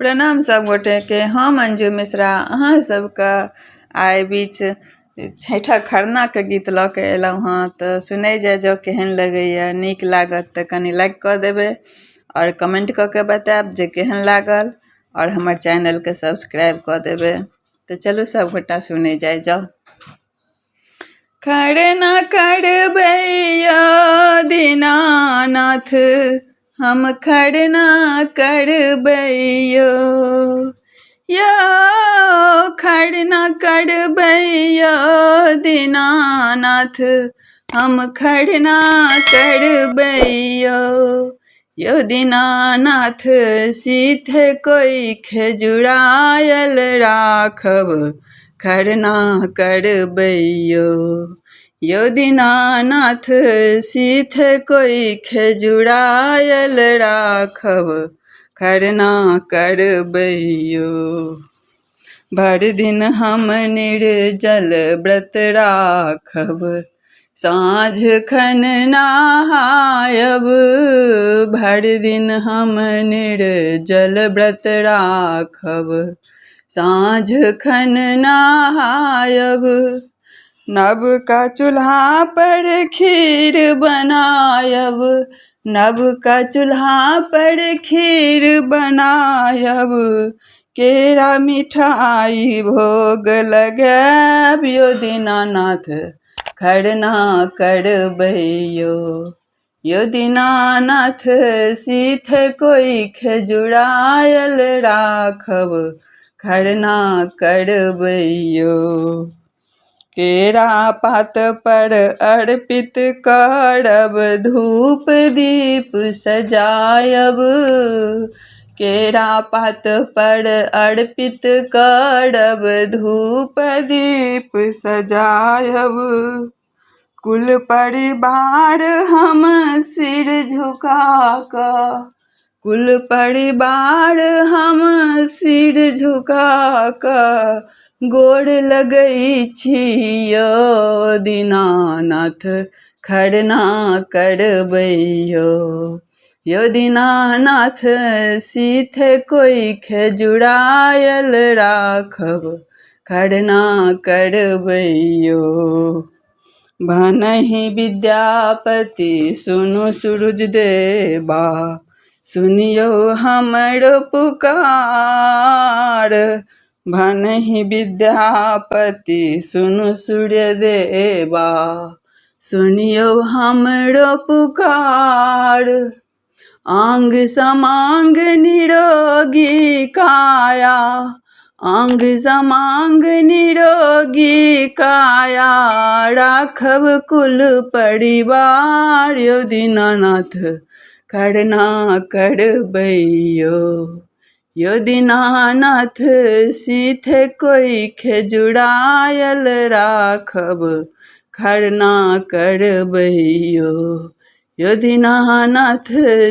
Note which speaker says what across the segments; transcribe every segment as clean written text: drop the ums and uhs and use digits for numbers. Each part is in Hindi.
Speaker 1: प्रणाम सब गोटे के। हम अंजू मिश्रा अहाँ सबके आइ बीच छठा खरना के गीत लऽ के एलहुँ हँ। तऽ सुनै जाओ केहन लगैए। नीक लागत तऽ कनि लाइक कऽ देबै और कमेंट कऽ के बताएब जे केहन लागल, और हमर चैनल के सब्सक्राइब कऽ देबै। तऽ चलू सब गोटा सुनै जाओ। खरना करबै यौ दीनानाथ, हम खरना करबै यौ खरना करबै यौ दीनानाथ, हम खरना करबै यौ दीनानाथ। सीथ कोई खेजुरायल राखब, खरना करबै यौ दीनानाथ। सीथ कोई खेजुरायल राखब, खरना करबै यौ। भर दिन हम निर्जल व्रत राखब, साँझ खन नहायब। भर दिन हम निर्जल व्रत राखब, साँझ खन नहायब। नव का चूल्हा पर खीर बनायब, नव का चूल्हा पर खीर बनायब। केरा मिठाई भोग लगायब यौ दीनानाथ, खरना करबै यौ दीनानाथ। सीथ कोई खेजुरायल राखब, खरना करबै यौ। केरा पात पर अर्पित करब, धूप दीप सजायब। केरा पात पर अर्पित करब, धूप दीप सजायब। कुल परिवार हम सिर झुका कऽ, कुल परिवार हम सिर झुका कऽ गोर लगै छी यौ दीनानाथ, खरना करबै यौ दीनानाथ। सीथ कोई खेजुरायल राखब, खरना करबै यौ। भनहि विद्यापति सुनु सूरज देवा, सुनियो हमर पुकार। भनहि विद्यापति सुनु सूर्य देवा, सुनियो हमरो पुकार। आंग समांग निरोगी काया, आंग समांग निरोगी काया। राखब कुल परिवार यौ दीनानाथ, खरना करबै यौ दीनानाथ। सीथ कोई खेजुरायल राखब, खरना करबै यौ दीनानाथ।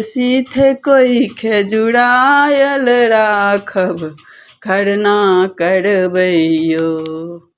Speaker 1: सीथ कोई खेजुरायल राखब, खरना करबै यौ।